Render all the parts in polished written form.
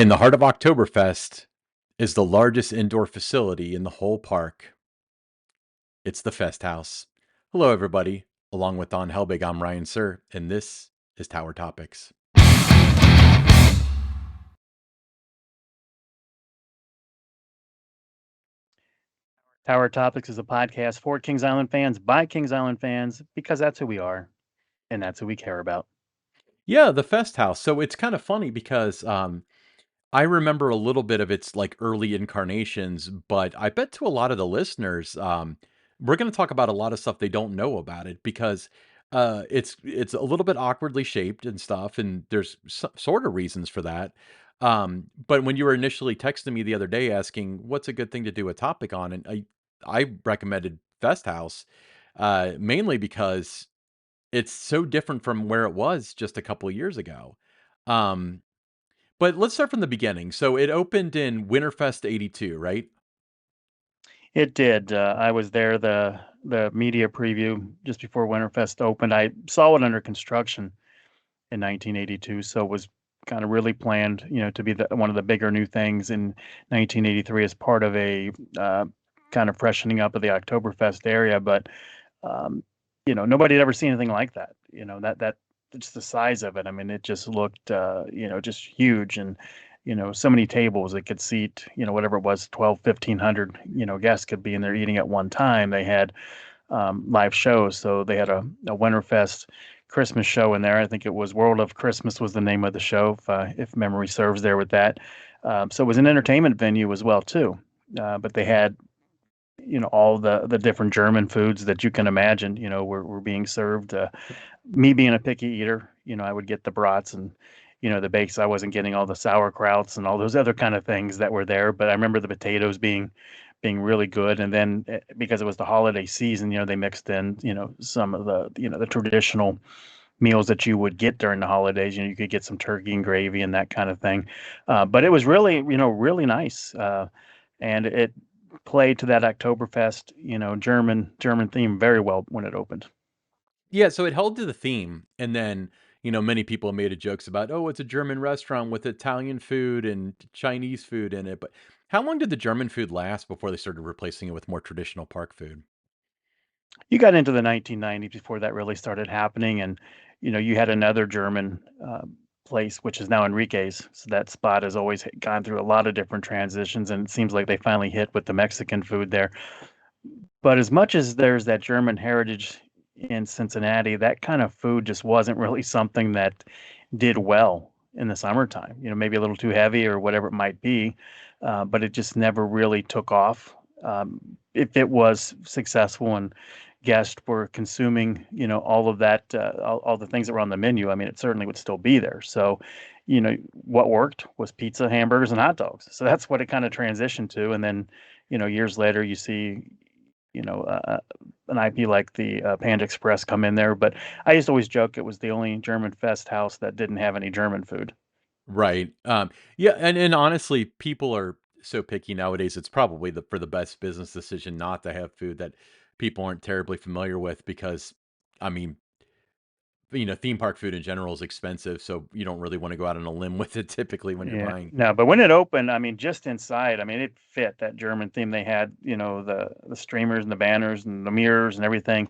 In the heart of Oktoberfest is the largest indoor facility in the whole park. It's the Festhaus. Hello, everybody. Along with Don Helbig, I'm Ryan Sir, and this is Tower Topics. Tower Topics is a podcast for Kings Island fans by Kings Island fans because that's who we are and that's who we care about. Yeah, the Festhaus. So it's kind of funny because I remember a little bit of its like early incarnations, but I bet to a lot of the listeners, we're going to talk about a lot of stuff they don't know about it because it's a little bit awkwardly shaped and stuff, and there's sort of reasons for that. But when you were initially texting me the other day asking what's a good thing to do a topic on, and I recommended Fest House, mainly because it's so different from where it was just a couple of years ago. Um, but let's start from the beginning. So it opened in Winterfest '82, right? It did. I was there the media preview just before Winterfest opened. I saw it under construction in 1982, so it was kind of really planned, to be one of the bigger new things in 1983 as part of a kind of freshening up of the Oktoberfest area. But um, nobody had ever seen anything like that. That just the size of it. I mean, it just looked, just huge, and so many tables that could seat, whatever it was, 12, 1,500, guests could be in there eating at one time. They had live shows, so they had a Winterfest Christmas show in there. I think it was World of Christmas was the name of the show, if memory serves there with that. So it was an entertainment venue as well too. But they had all the different German foods that you can imagine, were being served. Me being a picky eater, I would get the brats and the bakes. I wasn't getting all the sauerkrauts and all those other kind of things that were there, but I remember the potatoes being really good. And then because it was the holiday season, they mixed in some of the traditional meals that you would get during the holidays. You could get some turkey and gravy and that kind of thing. But it was really, really nice. And it played to that Oktoberfest, German theme very well when it opened. Yeah, so it held to the theme, and then, many people made a jokes about, "Oh, it's a German restaurant with Italian food and Chinese food in it." But how long did the German food last before they started replacing it with more traditional park food? You got into the 1990s before that really started happening, and you had another German place, which is now Enrique's. So that spot has always gone through a lot of different transitions, and it seems like they finally hit with the Mexican food there. But as much as there's that German heritage in Cincinnati, that kind of food just wasn't really something that did well in the summertime. Maybe a little too heavy or whatever it might be, but it just never really took off. If it was successful and guests were consuming, all of that, all the things that were on the menu, I mean, it certainly would still be there. So, what worked was pizza, hamburgers, and hot dogs. So that's what it kind of transitioned to. And then, years later, you see, you know, uh, an IP like the Panda Express come in there. But I used to always joke it was the only German fest house that didn't have any German food. Right. Yeah, and honestly, people are so picky nowadays. It's probably for the best business decision not to have food that people aren't terribly familiar with because, I mean, theme park food in general is expensive, so you don't really want to go out on a limb with it typically when you're Yeah, buying. no, but when it opened, I mean, just inside, I mean, it fit that German theme. They had, the streamers and the banners and the mirrors and everything,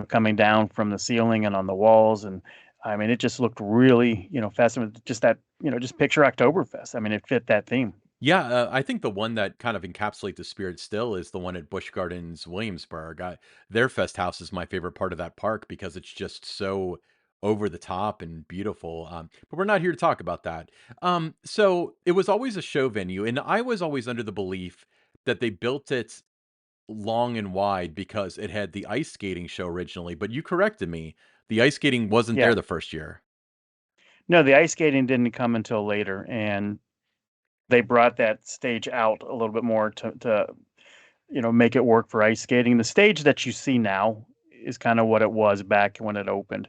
coming down from the ceiling and on the walls, and I mean, it just looked really, festive. Just that, just picture Oktoberfest. I mean, it fit that theme. Yeah, I think the one that kind of encapsulates the spirit still is the one at Busch Gardens, Williamsburg. Their Fest House is my favorite part of that park because it's just so over the top and beautiful. But we're not here to talk about that. So it was always a show venue, and I was always under the belief that they built it long and wide because it had the ice skating show originally. But you corrected me; the ice skating wasn't there Yeah. the first year. No, the ice skating didn't come until later, and they brought that stage out a little bit more to make it work for ice skating. The stage that you see now is kind of what it was back when it opened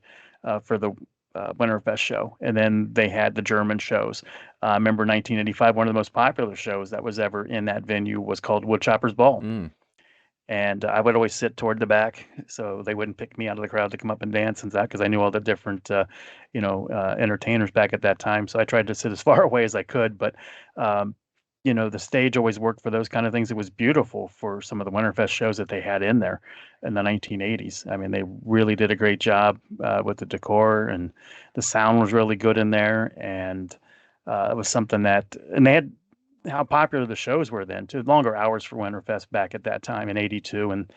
for the Winterfest show. And then they had the German shows. I remember 1985, one of the most popular shows that was ever in that venue was called Woodchopper's Ball. Mm. and I would always sit toward the back so they wouldn't pick me out of the crowd to come up and dance and that because I knew all the different entertainers back at that time. So I tried to sit as far away as I could, but um, the stage always worked for those kind of things. It was beautiful for some of the Winterfest shows that they had in there in the 1980s. I mean, they really did a great job with the decor, and the sound was really good in there, and it was something that, and they had how popular the shows were then too. Longer hours for Winterfest back at that time in '82 and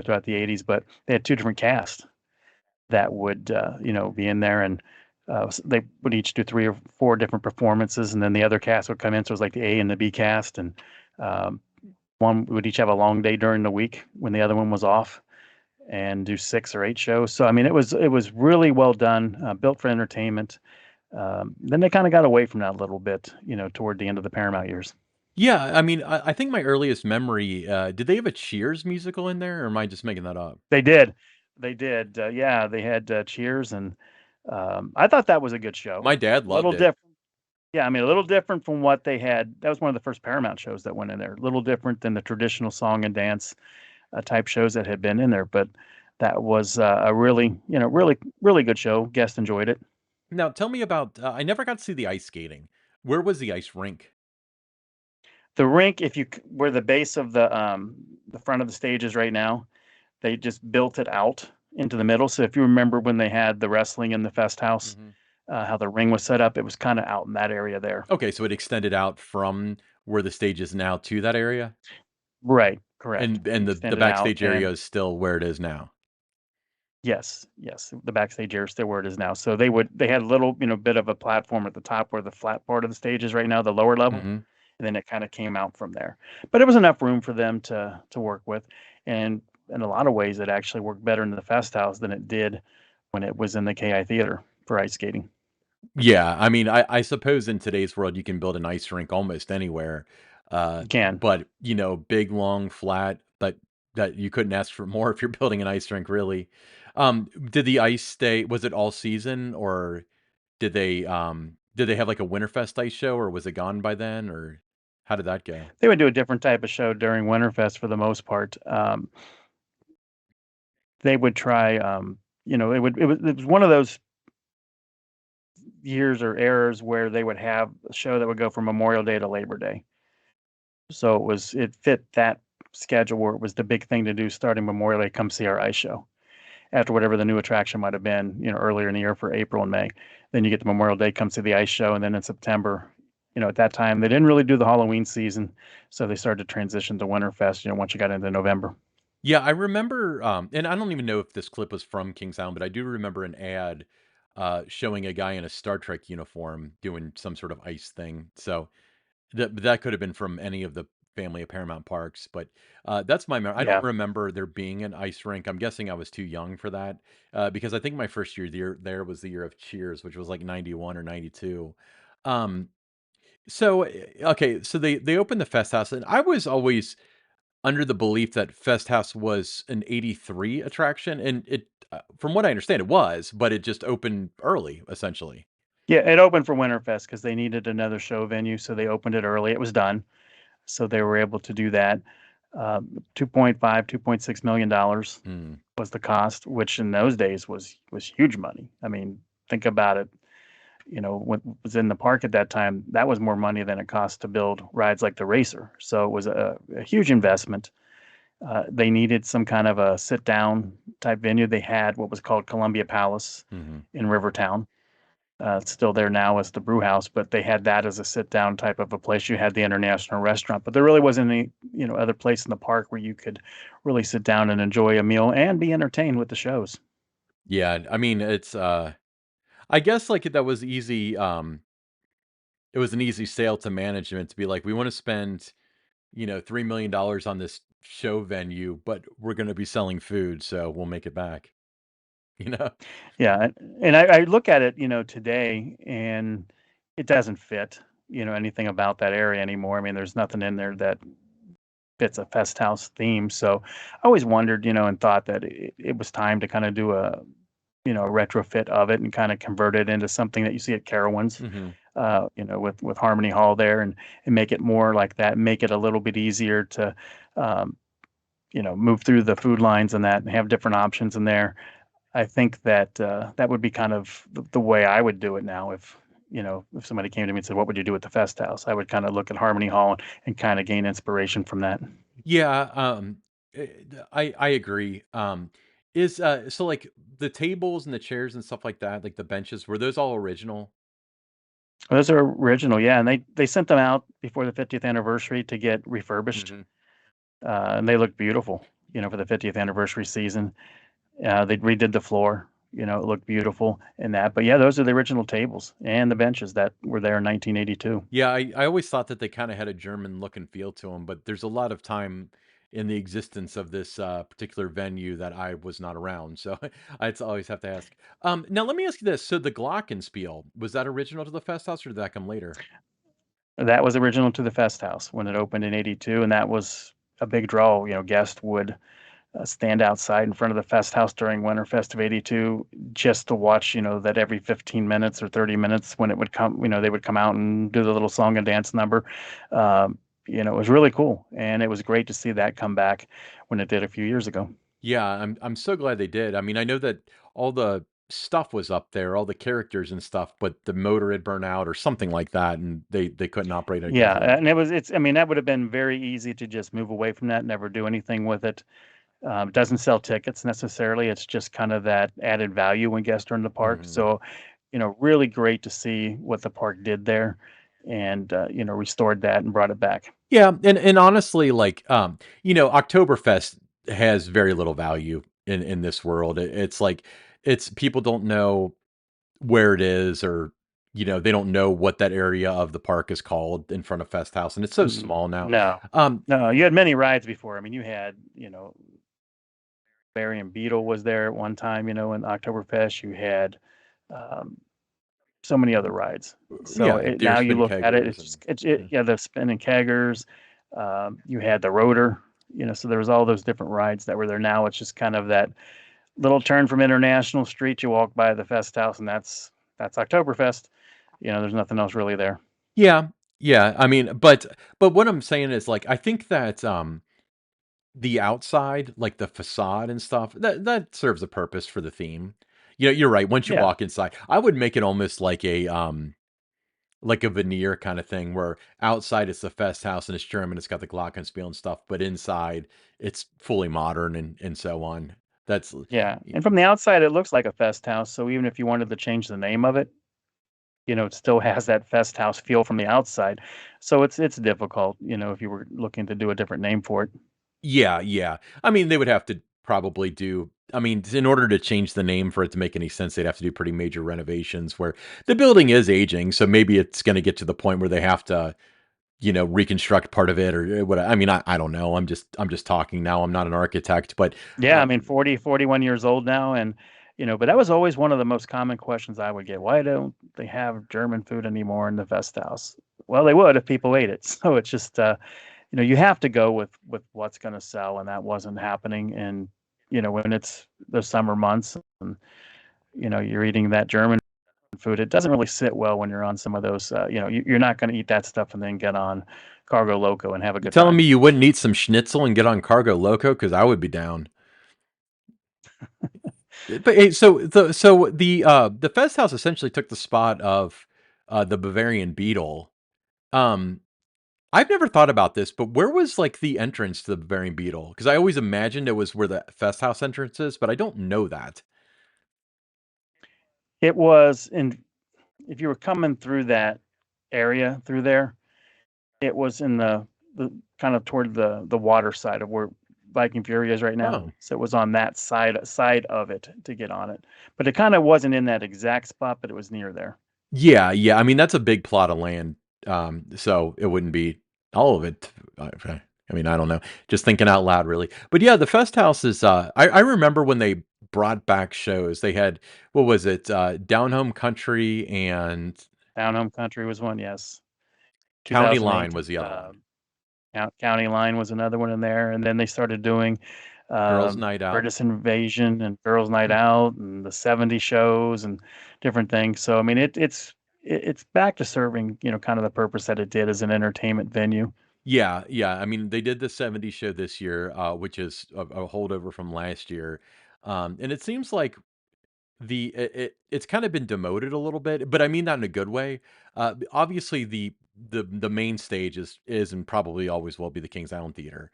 throughout the '80s. But they had two different casts that would be in there, and they would each do three or four different performances, and then the other cast would come in. So it was like the A and the B cast, and um, one would each have a long day during the week when the other one was off, and do 6 or 8 shows. So I mean, it was really well done, built for entertainment. Then they kind of got away from that a little bit, toward the end of the Paramount years. Yeah, I mean, I think my earliest memory, did they have a Cheers musical in there, or am I just making that up? They did. They did. Yeah, they had Cheers, and I thought that was a good show. My dad A little loved it. different. Yeah, I mean, a little different from what they had. That was one of the first Paramount shows that went in there. A little different than the traditional song and dance type shows that had been in there, but that was a really, really, really good show. Guest enjoyed it. Now tell me about I never got to see the ice skating. Where was the ice rink? The rink, if you where the base of the front of the stage is right now, they just built it out into the middle. So if you remember when they had the wrestling in the Festhaus, Mhm. how the ring was set up, it was kind of out in that area there. Okay, so it extended out from where the stage is now to that area? Right, correct. And the Extended out, backstage area and is still where it is now? yes, yes, the backstage area is still where it is now. So they had a little, bit of a platform at the top where the flat part of the stage is right now, the lower level, Mhm. and then it kind of came out from there. But it was enough room for them to work with, and in a lot of ways, it actually worked better in the Fest House than it did when it was in the KI Theater for ice skating. Yeah, I mean, I suppose in today's world, you can build an ice rink almost anywhere, You can. but, big, long, flat, that you couldn't ask for more if you're building an ice rink, really. Did the ice stay was it all season, or did they have, like, a Winterfest ice show, or was it gone by then, or how did that go? They would do a different type of show during Winterfest for the most part. They would try, it was one of those years or eras where they would have a show that would go from Memorial Day to Labor Day. So it fit that schedule where it was the big thing to do starting Memorial Day, come see our ice show. After whatever the new attraction might have been, earlier in the year for April and May. Then you get to Memorial Day, come see the ice show, and then in September, at that time they didn't really do the Halloween season, so they started to transition to Winterfest, once you got into November. Yeah, I remember, and I don't even know if this clip was from Kings Island, but I do remember an ad, showing a guy in a Star Trek uniform doing some sort of ice thing, so that could have been from any of the family of Paramount parks, but, that's my I don't Yeah. remember there being an ice rink. I'm guessing I was too young for that, because I think my first year there was the year of Cheers, which was, like, 91 or 92. Um, so, okay, so they opened the Fest House, and I was always under the belief that Festhaus was an '83 attraction, and from what I understand, it was, but it just opened early, essentially. Yeah, it opened for Winterfest because they needed another show venue, so they opened it early. It was done, so they were able to do that. 2.5, $2.6 million Hmm. was the cost, which in those days was huge money. I mean, think about it. What was in the park at that time, that was more money than it cost to build rides like the Racer. So it was a huge investment. They needed some kind of a sit down type venue. They had what was called Columbia Palace Mhm. in Rivertown. It's still there now as the brew house, but they had that as a sit down type of a place. You had the international restaurant, but there really wasn't any, other place in the park where you could really sit down and enjoy a meal and be entertained with the shows. Yeah, I mean, I guess, like, that was easy, it was an easy sale to management to be like, "We wanna spend, $3 million on this show venue, but we're gonna be selling food, so we'll make it back." You know? Yeah, and I look at it, today, and it doesn't fit, anything about that area anymore. I mean, there's nothing in there that fits a fest house theme. So I always wondered, and thought that it was time to kind of do a retrofit of it and kind of convert it into something that you see at Carowinds, Mhm. with Harmony Hall there, and make it more like that, make it a little bit easier to, um, move through the food lines and that and have different options in there. I think that that would be kind of the way I would do it now. If somebody came to me and said, "What would you do at the Fest House?" I would kind of look at Harmony Hall and kind of gain inspiration from that. Yeah, I agree. Is so like the tables and the chairs and stuff like that, like the benches, were those all original? Those are original, yeah, and they sent them out before the 50th anniversary to get refurbished, Hmm. and they looked beautiful, for the 50th anniversary season. They redid the floor, it looked beautiful in that. But yeah, those are the original tables and the benches that were there in 1982. Yeah, I always thought that they kind of had a German look and feel to them, but there's a lot of time in the existence of this particular venue that I was not around, so I always have to ask. Now let me ask you this: so the Glockenspiel, was that original to the Festhaus, or did that come later? That was original to the Festhaus when it opened in '82, and that was a big draw. Guests would stand outside in front of the Festhaus during Winterfest of '82 just to watch. That every 15 minutes or 30 minutes when it would come, they would come out and do the little song and dance number. It was really cool, and it was great to see that come back when it did a few years ago. Yeah, I'm so glad they did. I mean, I know that all the stuff was up there, all the characters and stuff, but the motor had burned out or something like that, and they couldn't operate it Yeah, again. and I mean, that would have been very easy to just move away from that, never do anything with it. Doesn't sell tickets necessarily. It's just kind of that added value when guests are in the park. Mhm. So, really great to see what the park did there and, restored that and brought it back. Yeah, and honestly, like, Oktoberfest has very little value in this world. It's like it's people don't know where it is, or they don't know what that area of the park is called in front of Fest House, and it's so Mm, small now. no, Um, no, you had many rides before. I mean, you had, Bavarian Beetle was there at one time, in Oktoberfest. You had um, so many other rides. So yeah, deer now you spin look at it, keggers it's just, and yeah. yeah, the spinning keggers. You had the rotor, so there was all those different rides that were there. Now it's just kind of that little turn from International Street. You walk by the Fest House, and that's Oktoberfest. There's nothing else really there. Yeah, yeah. I mean, but what I'm saying is, like, I think that the outside, like the facade and stuff, that serves a purpose for the theme. You're right. Once you Yeah, walk inside, I would make it almost like a veneer kind of thing, where outside it's the Fest House and it's German, it's got the Glockenspiel and stuff, but inside it's fully modern and so on. That's yeah. And from the outside, it looks like a Fest House. So even if you wanted to change the name of it, it still has that Fest House feel from the outside. So it's difficult, if you were looking to do a different name for it. yeah, yeah. I mean, they would have to probably do. I mean, in order to change the name for it to make any sense, they'd have to do pretty major renovations. Where the building is aging, so maybe it's going to get to the point where they have to reconstruct part of it, or what. I mean, I don't know. I'm just talking now. I'm not an architect, but Yeah, I mean, 40, 41 years old now. And, but that was always one of the most common questions I would get. Why don't they have German food anymore in the Fest House? Well, they would if people ate it. So it's just, you have to go with what's going to sell. And that wasn't happening. And, when it's the summer months and, you're eating that German food, it doesn't really sit well when you're on some of those, you're not going to eat that stuff and then get on Cargo Loco and have a you good telling me time. you wouldn't eat some schnitzel and get on Cargo Loco? Because I would be down. But hey, so the Fest House essentially took the spot of the Bavarian Beetle. Um, I've never thought about this, but where was like the entrance to the Bavarian Beetle? Because I always imagined it was where the Fest House entrance is, but I don't know that. It was in If you were coming through that area through there, it was in the kind of toward the water side of where Viking Fury is right now. Oh, So it was on that side of it to get on it. But it kind of wasn't in that exact spot, but it was near there. yeah, yeah. I mean, that's a big plot of land. So it wouldn't be all of it. I mean, I don't know. Just thinking out loud, really. But yeah, the Fest House is. I remember when they brought back shows. They had, what was it? Down Home Country and Down Home Country was one, yes. County Line 2008. was the other one. County Line was another one in there, and then they started doing Girls' Night Out. British Invasion and Girls' Night Out and the '70s shows and different things. So I mean, it's back to serving kind of the purpose that it did as an entertainment venue. Yeah, yeah. I mean, they did the '70s show this year, which is a holdover from last year. And it seems like it's kind of been demoted a little bit, but I mean that in a good way. Obviously, the main stage is and probably always will be the Kings Island Theater.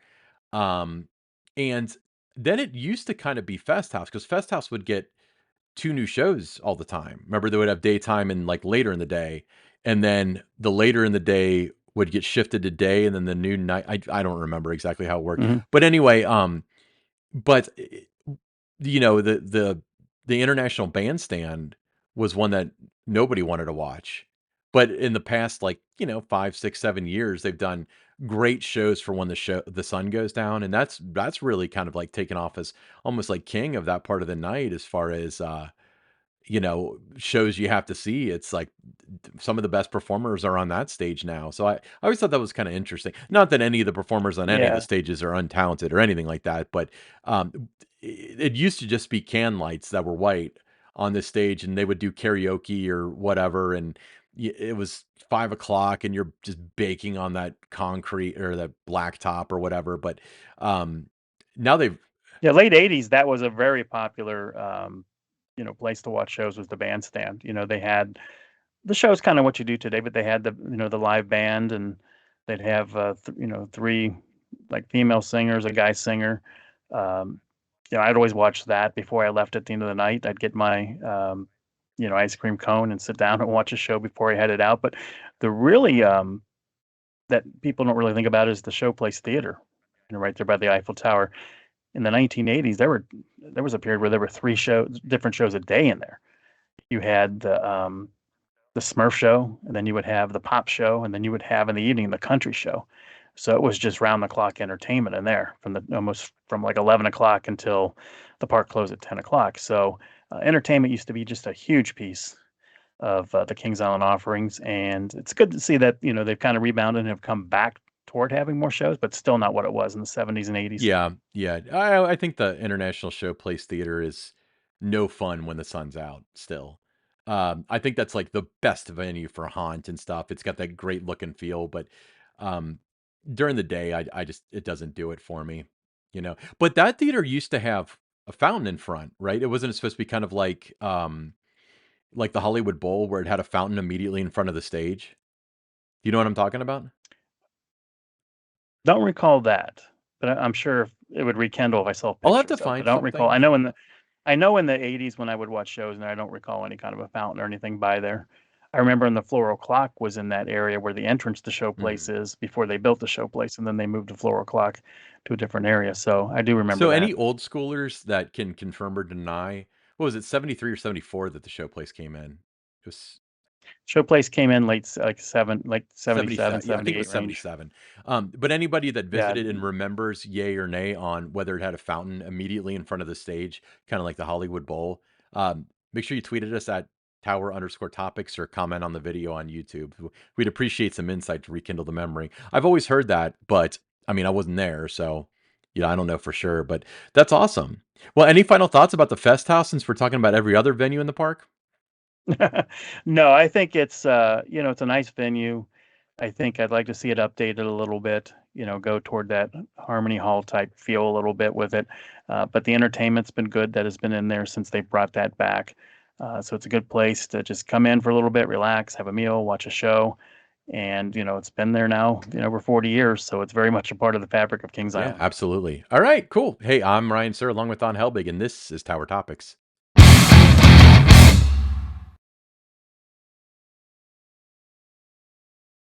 Um, and then it used to kind of be Festhaus because Festhaus would get 2 new shows all the time. Remember, they would have daytime and, like, later in the day, and then the later in the day would get shifted to day, and then the new night I don't remember exactly how it worked. Mhm. But anyway, but, you know, the International Bandstand was one that nobody wanted to watch. But in the past, like, 5, 6, 7 years, they've done great shows for when the sun goes down, and that's really kind of, like, taken off as almost like king of that part of the night as far as, shows you have to see. It's like some of the best performers are on that stage now. So I always thought that was kind of interesting. Not that any of the performers on any of the Yeah. stages are untalented or anything like that, but it used to just be can lights that were white on this stage, and they would do karaoke or whatever, and it was 5 o'clock, and you're just baking on that concrete or that blacktop or whatever. But um, now they've Yeah, late '80s, that was a very popular, place to watch shows was the bandstand. They had the show's kinda what you do today, but they had the live band, and they'd have, 3, like, female singers, a guy singer. Um, I'd always watch that before I left at the end of the night. I'd get my, ice cream cone and sit down and watch a show before I headed out. But the really, that people don't really think about is the Showplace Theater, right there by the Eiffel Tower. In the 1980s, there was a period where there were 3 different shows a day in there. You had the Smurf show, and then you would have the pop show, and then you would have in the evening the country show. So it was just round the clock entertainment in there from the almost from like 11 o'clock until the park closed at 10 o'clock. So entertainment used to be just a huge piece of the Kings Island offerings, and it's good to see that they've kind of rebounded and have come back toward having more shows, but still not what it was in the '70s and '80s. Yeah, yeah. I think the International Showplace Theater is no fun when the sun's out still. I think that's, like, the best venue for haunt and stuff. It's got that great look and feel, but, um, during the day, I just it doesn't do it for me, you know? But that theater used to have a fountain in front, right? It wasn't supposed to be kind of like the Hollywood Bowl where it had a fountain immediately in front of the stage? You know what I'm talking about? Don't recall that, but I'm sure it would rekindle if I saw I'll have to pictures of it. find I don't recall. something. I know in the '80s when I would watch shows, and I don't recall any kind of a fountain or anything by there. I remember in the Floral Clock was in that area where the entrance to Showplace Mhm. is before they built the Showplace, and then they moved the Floral Clock to a different area. So I do remember So that. any old schoolers that can confirm or deny, what was it, 73 or 74 that the showplace came in? It was Showplace came in like 77, 77, yeah, I think it 78 was range. 77. But anybody that Yeah. visited and remembers yay or nay on whether it had a fountain immediately in front of the stage, kind of like the Hollywood Bowl, make sure you tweet at us at tower_topics or comment on the video on YouTube. We'd appreciate some insight to rekindle the memory. I've always heard that, but I mean, I wasn't there, so I don't know for sure, but that's awesome. Well, any final thoughts about the Fest House since we're talking about every other venue in the park? No, I think it's a nice venue. I think I'd like to see it updated a little bit, go toward that Harmony Hall type feel a little bit with it. But the entertainment's been good that has been in there since they brought that back. So it's a good place to just come in for a little bit, relax, have a meal, watch a show. And, it's been there now, over 40 years. So it's very much a part of the fabric of Kings Yeah, Island. absolutely. All right, cool. Hey, I'm Ryan Sir along with Don Helbig, and this is Tower Topics.